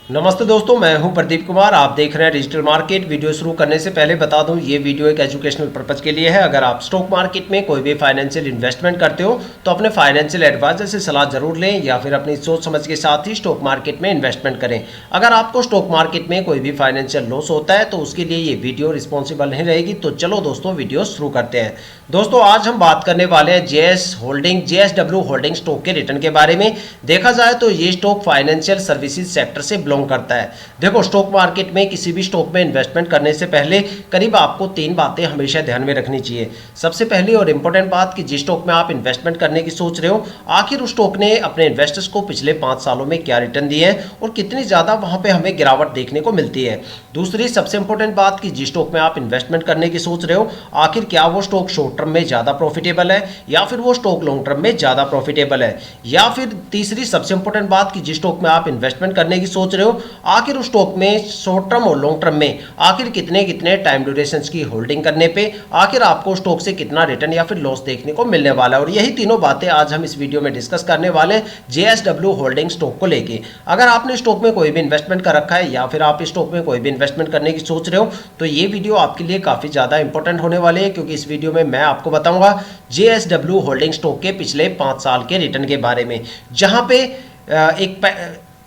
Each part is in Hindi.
नमस्ते दोस्तों, मैं हूं प्रदीप कुमार। आप देख रहे हैं डिजिटल मार्केट। वीडियो शुरू करने से पहले बता दूं, ये वीडियो एक एजुकेशनल पर्पज़ के लिए है। अगर आप स्टॉक मार्केट में कोई भी फाइनेंशियल इन्वेस्टमेंट करते हो तो अपने फाइनेंशियल एडवाइजर से सलाह जरूर लें या फिर अपनी सोच समझ के साथ ही स्टॉक मार्केट में इन्वेस्टमेंट करें। अगर आपको स्टॉक मार्केट में कोई भी फाइनेंशियल लॉस होता है तो उसके लिए ये वीडियो रिस्पॉन्सिबल नहीं रहेगी। तो चलो दोस्तों, वीडियो शुरू करते हैं। दोस्तों, आज हम बात करने वाले हैं JSW होल्डिंग स्टॉक के रिटर्न के बारे में। देखा जाए तो ये स्टॉक फाइनेंशियल सर्विसेज सेक्टर से बिलोंग करता है। देखो, स्टॉक मार्केट में किसी भी स्टॉक में इन्वेस्टमेंट करने से पहले करीब आपको 3 बातें हमेशा ध्यान में रखनी चाहिए। सबसे पहली और इंपॉर्टेंट बात कि जिस स्टॉक में आप इन्वेस्टमेंट करने की सोच रहे हो, आखिर उस स्टॉक ने अपने इन्वेस्टर्स को पिछले 5 सालों में क्या रिटर्न दिए हैं और कितनी ज़्यादा वहाँ पे हमें गिरावट देखने को मिलती है। दूसरी सबसे इंपॉर्टेंट बात कि जिस स्टॉक में आप इन्वेस्टमेंट करने की सोच रहे हो, आखिर क्या वो स्टॉक शॉर्ट टर्म में ज़्यादा प्रॉफिटेबल है या फिर वो स्टॉक लॉन्ग टर्म में ज़्यादा प्रॉफिटेबल है। या फिर तीसरी सबसे इंपॉर्टेंट बात कि जिस स्टॉक में आप इन्वेस्टमेंट करने की सोच रहे हो, आखिर उस स्टॉक में शॉर्ट टर्म और लॉन्ग टर्म में आखिर कितने कितने टाइम ड्यूरेशन की होल्डिंग करने पे आखिर आपको स्टॉक से कितना रिटर्न या फिर लॉस देखने को मिलने वाला है। और यही तीनों बातें आज हम इस वीडियो में डिस्कस करने वाले हैं JSW होल्डिंग स्टॉक को लेके। अगर आपने स्टॉक में कोई भी इन्वेस्टमेंट कर रखा है या फिर आप स्टॉक में कोई भी इन्वेस्टमेंट करने की सोच रहे हो तो ये वीडियो आपके लिए काफ़ी ज़्यादा इंपॉर्टेंट होने वाली है, क्योंकि इस वीडियो में मैं आपको बताऊंगा JSW होल्डिंग स्टॉक के पिछले 5 साल के रिटर्न के बारे में, जहां पे एक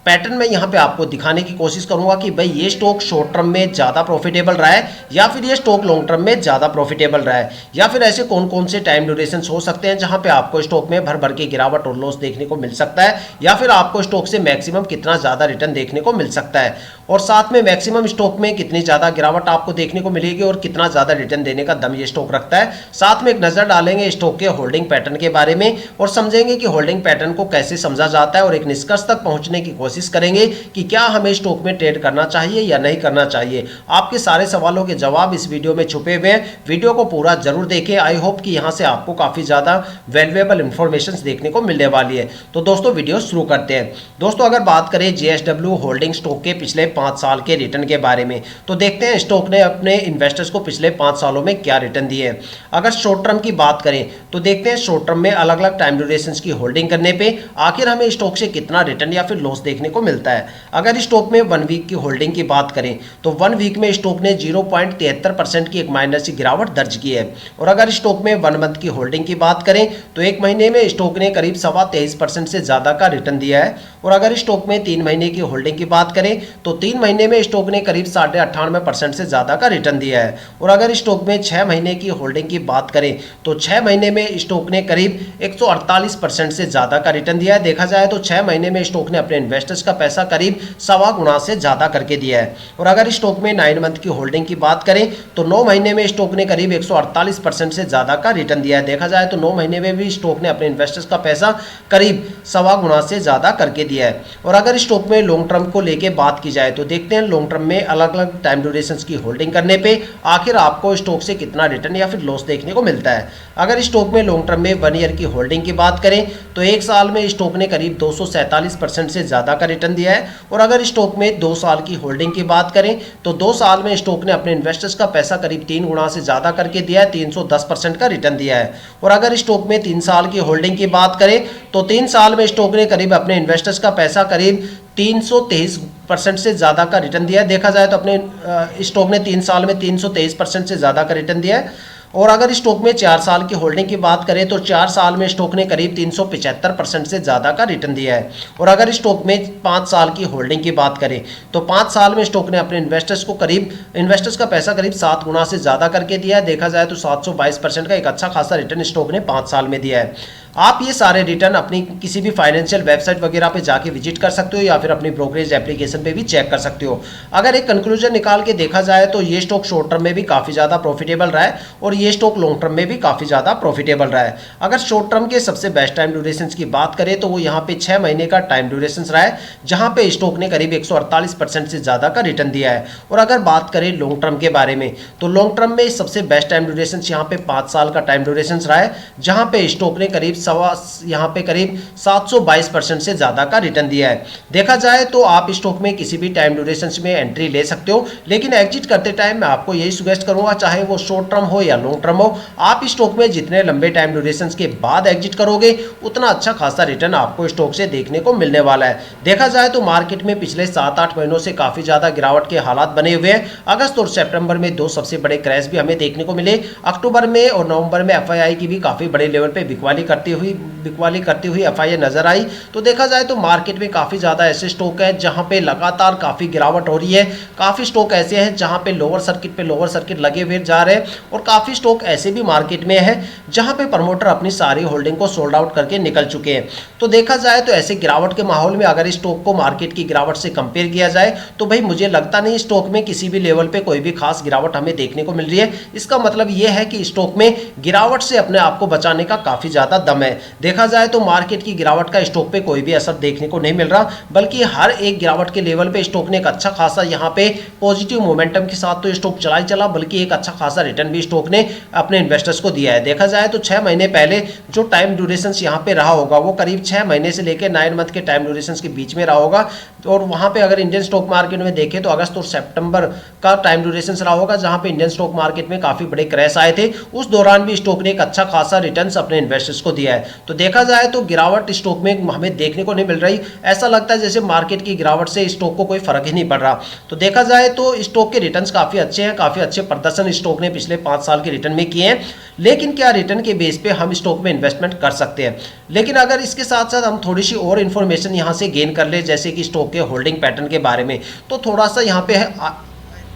पैटर्न में यहाँ पे आपको दिखाने की कोशिश करूंगा कि भाई ये स्टॉक शॉर्ट टर्म में ज़्यादा प्रॉफिटेबल रहा है या फिर ये स्टॉक लॉन्ग टर्म में ज़्यादा प्रॉफिटेबल रहा है, या फिर ऐसे कौन कौन से टाइम ड्यूरेशन हो सकते हैं जहाँ पे आपको स्टॉक में भर भर के गिरावट और लॉस देखने को मिल सकता है, या फिर आपको स्टॉक से मैक्सिमम कितना ज़्यादा रिटर्न देखने को मिल सकता है, और साथ में मैक्सिमम स्टॉक में कितनी ज़्यादा गिरावट आपको देखने को मिलेगी और कितना ज़्यादा रिटर्न देने का दम ये स्टॉक रखता है। साथ में एक नज़र डालेंगे स्टॉक के होल्डिंग पैटर्न के बारे में और समझेंगे कि होल्डिंग पैटर्न को कैसे समझा जाता है, और एक निष्कर्ष तक पहुंचने की कोशिश करेंगे कि क्या हमें स्टॉक में ट्रेड करना चाहिए या नहीं करना चाहिए। आपके सारे सवालों के जवाब इस वीडियो में छुपे हुए हैं। वीडियो को पूरा जरूर देखें। आई होप कि यहां से आपको काफ़ी ज़्यादा वैल्यूएबल इंफॉर्मेशन देखने को मिलने वाली है। तो दोस्तों, वीडियो शुरू करते हैं। दोस्तों, अगर बात करें JSW होल्डिंग स्टॉक के पिछले 5 साल के रिटर्न के बारे में, तो देखते हैं स्टॉक ने अपने इन्वेस्टर्स को पिछले 5 सालों में क्या रिटर्न दिए हैं। अगर शॉर्ट टर्म की बात करें तो देखते हैं शॉर्ट टर्म में अलग अलग टाइम ड्यूरेशन की होल्डिंग करने पर आखिर हमें स्टॉक से कितना रिटर्न या फिर लॉस देखने को मिलता है। अगर स्टॉक में 1 वीक की होल्डिंग की बात करें तो 1 वीक में स्टॉक ने 0.73% की एक माइनस की गिरावट दर्ज की है। और अगर स्टॉक में 1 मंथ की होल्डिंग की बात करें तो 1 महीने में स्टॉक ने करीब 23.25% से ज़्यादा का रिटर्न दिया है। और अगर स्टॉक में 3 महीने की होल्डिंग की बात करें तो 3 महीने में स्टॉक ने करीब 98.5% से ज़्यादा का रिटर्न दिया है। और अगर स्टॉक में 6 महीने की होल्डिंग की बात करें तो 6 महीने में स्टॉक ने करीब 148% से ज़्यादा का रिटर्न दिया है। देखा जाए तो 6 महीने में स्टॉक ने अपने इन्वेस्टर्स का पैसा करीब 1.25 गुना से ज़्यादा करके दिया है। और अगर स्टॉक में 9 मंथ की होल्डिंग की बात करें तो 9 महीने में स्टॉक ने करीब 148% से ज़्यादा का रिटर्न दिया है। देखा जाए तो 9 महीने में भी स्टॉक ने अपने इन्वेस्टर्स का पैसा करीब 1.25 गुना से ज़्यादा करके दिया है। और अगर स्टॉक में लॉन्ग टर्म को लेके बात की जाए तो देखते हैं लॉन्ग टर्म में अलग अलग टाइम ड्यूरेशन की होल्डिंग करने पर आखिर आपको स्टॉक से कितना रिटर्न या फिर लॉस देखने को मिलता है। अगर स्टॉक में लॉन्ग टर्म में 1 ईयर की होल्डिंग की बात करें तो 1 साल में स्टॉक ने करीब 247% से ज़्यादा का रिटर्न दिया है। और अगर स्टॉक में 2 साल की होल्डिंग की बात करें तो 2 साल में स्टॉक ने अपने इन्वेस्टर्स का पैसा करीब 3 गुना से ज़्यादा करके दिया है, 310% का रिटर्न दिया है। और अगर स्टॉक में 3 साल की होल्डिंग की बात करें तो 3 साल में स्टॉक ने करीब अपने इन्वेस्टर्स का पैसा करीब 323% से ज़्यादा का रिटर्न दिया है। देखा जाए तो अपने स्टॉक ने 3 साल में 323% से ज़्यादा का रिटर्न दिया है। और अगर स्टॉक में 4 साल की होल्डिंग की बात करें तो 4 साल में स्टॉक ने करीब 375% से ज़्यादा का रिटर्न दिया है। और अगर स्टॉक में 5 साल की होल्डिंग की बात करें तो 5 साल में स्टॉक ने अपने इन्वेस्टर्स का पैसा करीब 7 गुना से ज़्यादा करके दिया है। देखा जाए तो 722% का एक अच्छा खासा रिटर्न स्टॉक ने 5 साल में दिया है। आप ये सारे रिटर्न अपनी किसी भी फाइनेंशियल वेबसाइट वगैरह पे जाके विजिट कर सकते हो या फिर अपनी ब्रोकरेज एप्लीकेशन पे भी चेक कर सकते हो। अगर एक कंक्लूजन निकाल के देखा जाए तो ये स्टॉक शॉर्ट टर्म में भी काफ़ी ज़्यादा प्रॉफिटेबल रहा है और ये स्टॉक लॉन्ग टर्म में भी काफ़ी ज़्यादा प्रॉफिटेबल रहा है। अगर शॉर्ट टर्म के सबसे बेस्ट टाइम ड्यूरेशन की बात करें तो वो यहाँ पे 6 महीने का टाइम ड्यूरेशन रहा है, जहाँ पे स्टॉक ने करीब 148% से ज़्यादा का रिटर्न दिया है। और अगर बात करें लॉन्ग टर्म के बारे में तो लॉन्ग टर्म में सबसे बेस्ट टाइम ड्यूरेशन यहाँ पे 5 साल का टाइम ड्यूरेशन रहा है, जहाँ पे स्टॉक ने करीब सवा यहाँ पे करीब 722% से ज़्यादा का रिटर्न दिया है। देखा जाए तो आप स्टॉक में किसी भी टाइम ड्यूरेशन में एंट्री ले सकते हो, लेकिन एग्जिट करते टाइम मैं आपको यही सजेस्ट करूंगा, चाहे वो शॉर्ट टर्म हो या लॉन्ग टर्म हो, आप स्टॉक में जितने लंबे टाइम ड्यूरेशन के बाद एग्जिट करोगे उतना अच्छा खासा रिटर्न आपको स्टॉक से देखने को मिलने वाला है। देखा जाए तो मार्केट में पिछले 7-8 महीनों से काफ़ी ज़्यादा गिरावट के हालात बने हुए हैं। अगस्त और सितंबर में दो सबसे बड़े क्रैश भी हमें देखने को मिले। अक्टूबर में और नवंबर में एफआईआई की भी काफ़ी बड़े लेवल पे बिकवाली करती हुई एफआईआई नजर आई। तो देखा जाए तो मार्केट में काफ़ी ज़्यादा ऐसे स्टॉक है जहां पे लगातार काफ़ी गिरावट हो रही है। काफ़ी स्टॉक ऐसे हैं जहां पे लोअर सर्किट लगे हुए जा रहे हैं, और काफ़ी स्टॉक ऐसे भी मार्केट में है जहां पे प्रमोटर अपनी सारी होल्डिंग को सोल्ड आउट करके निकल चुके हैं। तो देखा जाए तो ऐसे गिरावट के माहौल में अगर स्टॉक को मार्केट की गिरावट से कंपेयर किया जाए तो भाई मुझे लगता नहीं स्टॉक में किसी भी लेवल पे कोई भी खास गिरावट हमें देखने को मिल रही है। इसका मतलब यह है कि स्टॉक में गिरावट से अपने आप को बचाने का काफ़ी ज़्यादा दम है। देखा जाए तो मार्केट की गिरावट का स्टॉक पे कोई भी असर देखने को नहीं मिल रहा, बल्कि हर एक गिरावट के लेवल पे स्टॉक ने एक अच्छा खासा यहाँ पे पॉजिटिव मोमेंटम के साथ तो स्टॉक चला, बल्कि एक अच्छा खासा रिटर्न भी स्टॉक ने अपने इन्वेस्टर्स को दिया है। देखा जाए तो 6 महीने पहले जो टाइम ड्यूरेशन यहाँ पे रहा होगा वो करीब 6 महीने से लेकर 9 मंथ के टाइम ड्यूरेशन के बीच में रहा होगा। और वहाँ पे अगर इंडियन स्टॉक मार्केट में देखें तो अगस्त और सितंबर का टाइम ड्यूरेशन रहा होगा जहाँ पे इंडियन स्टॉक मार्केट में काफ़ी बड़े क्रैश आए थे। उस दौरान भी स्टॉक ने एक अच्छा खासा रिटर्न अपने इन्वेस्टर्स को दिया है। तो देखा जाए तो गिरावट स्टॉक में हमें देखने को नहीं मिल रही। ऐसा लगता है जैसे मार्केट की गिरावट से स्टॉक को कोई फर्क ही नहीं पड़ रहा। तो देखा जाए तो स्टॉक के रिटर्न्स काफ़ी अच्छे हैं, काफ़ी अच्छे प्रदर्शन स्टॉक ने पिछले 5 साल के रिटर्न में किए हैं। लेकिन क्या रिटर्न के बेस पे हम स्टॉक में इन्वेस्टमेंट कर सकते हैं? लेकिन अगर इसके साथ साथ हम थोड़ी सी और इन्फॉर्मेशन यहाँ से गेन कर ले, जैसे कि स्टॉक के होल्डिंग पैटर्न के बारे में, तो थोड़ा सा यहाँ पे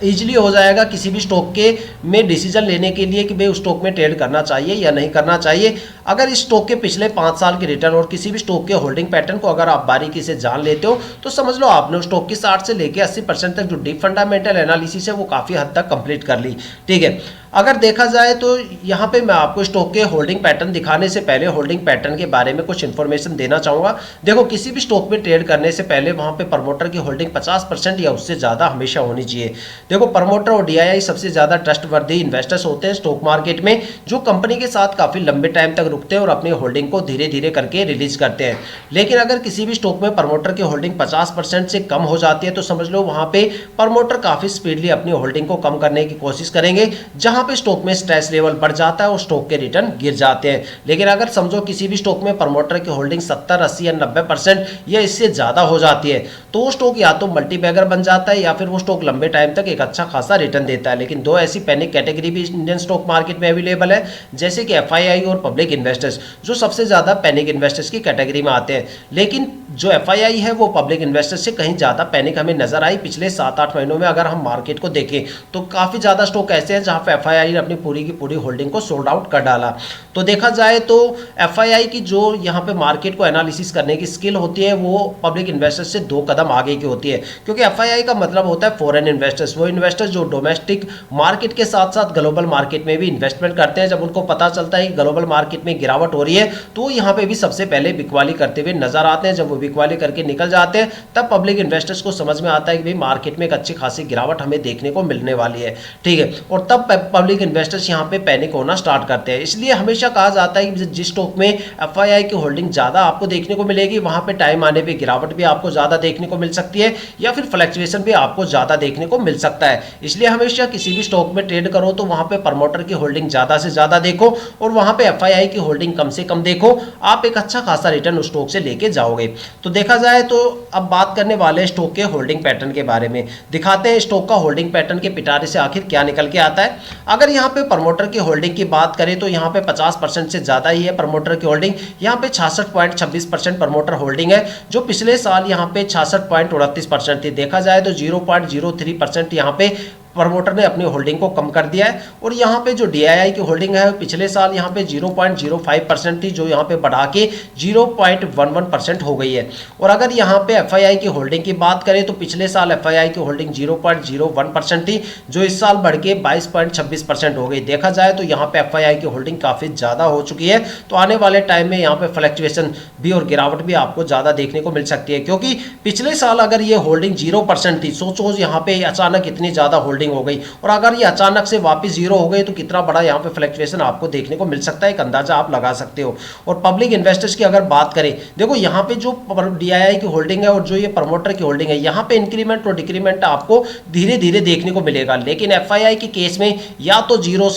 ईजिली हो जाएगा किसी भी स्टॉक के में डिसीजन लेने के लिए कि भाई उस स्टॉक में ट्रेड करना चाहिए या नहीं करना चाहिए। अगर इस स्टॉक के पिछले 5 साल के रिटर्न और किसी भी स्टॉक के होल्डिंग पैटर्न को अगर आप बारीकी से जान लेते हो तो समझ लो आपने उस स्टॉक की 60 से लेकर 80% तक जो डीप फंडामेंटल एनालिसिस है वो काफ़ी हद तक कंप्लीट कर ली। ठीक है, अगर देखा जाए तो यहाँ पे मैं आपको स्टॉक के होल्डिंग पैटर्न दिखाने से पहले होल्डिंग पैटर्न के बारे में कुछ इन्फॉर्मेशन देना चाहूँगा। देखो, किसी भी स्टॉक में ट्रेड करने से पहले वहाँ पे प्रमोटर की होल्डिंग 50% या उससे ज़्यादा हमेशा होनी चाहिए। देखो, प्रमोटर और डीआईआई सबसे ज़्यादा ट्रस्टवर्दी इन्वेस्टर्स होते हैं स्टॉक मार्केट में, जो कंपनी के साथ काफ़ी लंबे टाइम तक रुकते हैं और अपनी होल्डिंग को धीरे धीरे करके रिलीज करते हैं। लेकिन अगर किसी भी स्टॉक में प्रमोटर की होल्डिंग 50% से कम हो जाती है तो समझ लो वहाँ पे प्रमोटर काफ़ी स्पीडली अपनी होल्डिंग को कम करने की कोशिश करेंगे, जहाँ पे स्टॉक में स्ट्रेस लेवल बढ़ जाता है और स्टॉक के रिटर्न गिर जाते हैं। लेकिन अगर समझो किसी भी स्टॉक में प्रमोटर की होल्डिंग 70, 80 या 90% या इससे ज़्यादा हो जाती है तो वो स्टॉक या तो मल्टीबैगर बन जाता है या फिर वो स्टॉक लंबे टाइम तक एक अच्छा खासा रिटर्न देता है। लेकिन दो ऐसी पैनिक कैटेगरी भी इंडियन स्टॉक मार्केट में अवेलेबल है, जैसे कि एफआईआई और पब्लिक इन्वेस्टर्स, जो सबसे ज़्यादा पैनिक इन्वेस्टर्स की कैटेगरी में आते हैं। लेकिन जो एफआईआई है वो पब्लिक इन्वेस्टर्स से कहीं ज़्यादा पैनिक हमें नजर आई पिछले 7-8 महीनों में। अगर हम मार्केट को देखें तो काफ़ी ज़्यादा स्टॉक ऐसे हैं जहाँ पे एफआईआई ने अपनी पूरी की पूरी होल्डिंग को सोल्ड आउट कर डाला। तो देखा जाए तो एफआईआई की जो यहाँ पे मार्केट को एनालिसिस करने की स्किल होती है वो पब्लिक इन्वेस्टर्स से 2 कदम आगे की होती है, क्योंकि एफआईआई का मतलब होता है फॉरेन इन्वेस्टर्स, वो इन्वेस्टर्स जो डोमेस्टिक मार्केट के साथ साथ ग्लोबल मार्केट में भी इन्वेस्टमेंट करते हैं। जब उनको पता चलता है कि ग्लोबल मार्केट में गिरावट हो रही है तो यहाँ पे भी सबसे पहले बिकवाली करते हुए नजर आते हैं। जब वो बिकवाली करके निकल जाते हैं तब पब्लिक इन्वेस्टर्स को समझ में आता है कि भाई मार्केट में एक अच्छी खासी गिरावट हमें देखने को मिलने वाली है। ठीक है, और तब पब्लिक इन्वेस्टर्स यहाँ पे पैनिक होना स्टार्ट करते हैं। इसलिए हमेशा कहा जाता है कि जिस स्टॉक में एफआईआई की होल्डिंग ज़्यादा आपको देखने को मिलेगी वहाँ पे टाइम आने पे गिरावट भी आपको ज़्यादा देखने को मिल सकती है या फिर फ्लक्चुएशन भी आपको ज़्यादा देखने को मिल सकता है। इसलिए हमेशा किसी भी स्टॉक में ट्रेड करो तो वहाँ पे प्रमोटर की होल्डिंग ज़्यादा से ज़्यादा देखो और वहाँ पे एफआईआई की होल्डिंग कम से कम देखो, आप एक अच्छा खासा रिटर्न उस स्टॉक से लेके जाओगे। तो देखा जाए तो अब बात करने वाले स्टॉक के होल्डिंग पैटर्न के बारे में, दिखाते हैं स्टॉक का होल्डिंग पैटर्न के पिटारे से आखिर क्या निकल के आता है। अगर यहाँ पे प्रमोटर की होल्डिंग की बात करें तो यहाँ पे 50% से ज़्यादा ही है प्रमोटर की होल्डिंग। यहाँ पे 66.26% प्रमोटर होल्डिंग है, जो पिछले साल यहाँ पे 66.29% थी। देखा जाए तो 0.03% यहाँ पे प्रमोटर ने अपनी होल्डिंग को कम कर दिया है। और यहाँ पे जो डीआईआई की होल्डिंग है पिछले साल यहाँ पे 0.05% थी, जो यहाँ पे बढ़ा के 0.11% हो गई है। और अगर यहाँ पे एफआईआई की होल्डिंग की बात करें तो पिछले साल एफआईआई की होल्डिंग 0.01% थी, जो इस साल बढ़ के 22.26% हो गई। देखा जाए तो यहाँ पे एफआईआई की होल्डिंग काफ़ी ज़्यादा हो चुकी है। तो आने वाले टाइम में यहाँ पे फ्लक्चुएशन भी और गिरावट भी आपको ज़्यादा देखने को मिल सकती है, क्योंकि पिछले साल अगर ये होल्डिंग 0% थी, सोचो यहाँ पे अचानक इतनी ज़्यादा होल्डिंग होल्डिंग हो गई, और अगर ये अचानक से वापस जीरो हो गई तो कितना बड़ा यहाँ पे फ्लक्चुएशन आपको देखने को मिल सकता है, एक अंदाजा आप लगा सकते हो। और पब्लिक इन्वेस्टर्स की अगर बात करें, देखो यहाँ पे जो DII की होल्डिंग है और जो ये प्रमोटर की होल्डिंग है, यहाँ पे इंक्रीमेंट और डिक्रीमेंट आपको धीरे धीरे देखने को मिलेगा। लेकिन FII के केस में या तो जीरो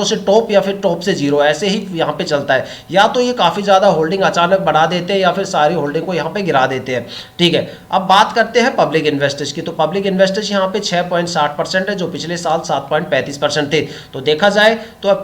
से टॉप या फिर टॉप से जीरो, ऐसे ही यहाँ पे चलता है। या तो ये काफ़ी ज़्यादा होल्डिंग अचानक बढ़ा देते हैं या फिर सारी होल्डिंग को यहाँ पे गिरा देते हैं। ठीक है, अब बात करते हैं पब्लिक इन्वेस्टर्स की। तो पब्लिक इन्वेस्टर्स यहाँ पे 6.60% है, जो पिछले साल 7.35% थे। तो देखा जाए तो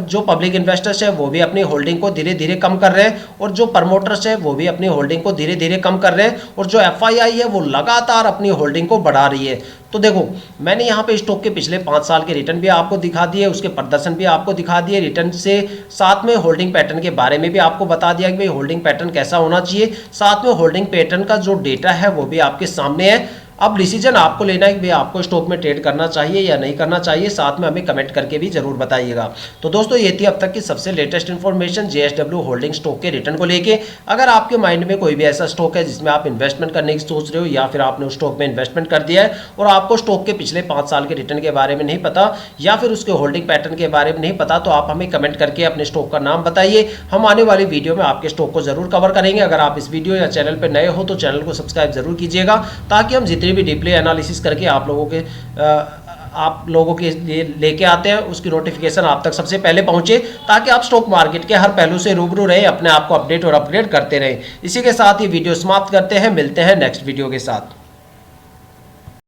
जो पब्लिक इन्वेस्टर्स है वो भी अपनी होल्डिंग को धीरे धीरे कम कर रहे हैं, और जो प्रमोटर्स है वो भी अपनी होल्डिंग को धीरे धीरे कम कर रहे हैं, और जो FII है वो लगातार अपनी होल्डिंग को बढ़ा रही है। तो देखो, मैंने यहाँ पे स्टॉक के पिछले 5 साल के रिटर्न भी आपको दिखा दिए, उसके प्रदर्शन भी आपको दिखा दिए, रिटर्न से साथ में होल्डिंग पैटर्न के बारे में भी आपको बता दिया कि भाई होल्डिंग पैटर्न कैसा होना चाहिए। साथ में होल्डिंग पैटर्न का जो डेटा है वो भी आपके सामने है। अब डिसीजन आपको लेना है कि भाई आपको स्टॉक में ट्रेड करना चाहिए या नहीं करना चाहिए, साथ में हमें कमेंट करके भी जरूर बताइएगा। तो दोस्तों, ये थी अब तक की सबसे latest information JSW holding stock के रिटर्न को लेके। अगर आपके माइंड में कोई भी ऐसा स्टॉक है जिसमें आप इन्वेस्टमेंट करने की सोच रहे हो, या फिर आपने उस स्टॉक में इन्वेस्टमेंट कर दिया है और आपको स्टॉक के पिछले 5 साल के रिटर्न के बारे में नहीं पता, या फिर उसके होल्डिंग पैटर्न के बारे में नहीं पता, तो आप हमें कमेंट करके अपने स्टॉक का नाम बताइए। हम आने वाली वीडियो में आपके स्टॉक को जरूर कवर करेंगे। अगर आप इस वीडियो या चैनल पर नए हो तो चैनल को सब्सक्राइब जरूर कीजिएगा, ताकि हम जितने भी डीपली एनालिसिस करके आप लोगों के लिए लेके आते हैं उसकी नोटिफिकेशन आप तक सबसे पहले पहुंचे, ताकि आप स्टॉक मार्केट के हर पहलू से रूबरू रहे, अपने आप को अपडेट और अपग्रेड करते रहें। इसी के साथ ये वीडियो समाप्त करते हैं, मिलते हैं नेक्स्ट वीडियो के साथ।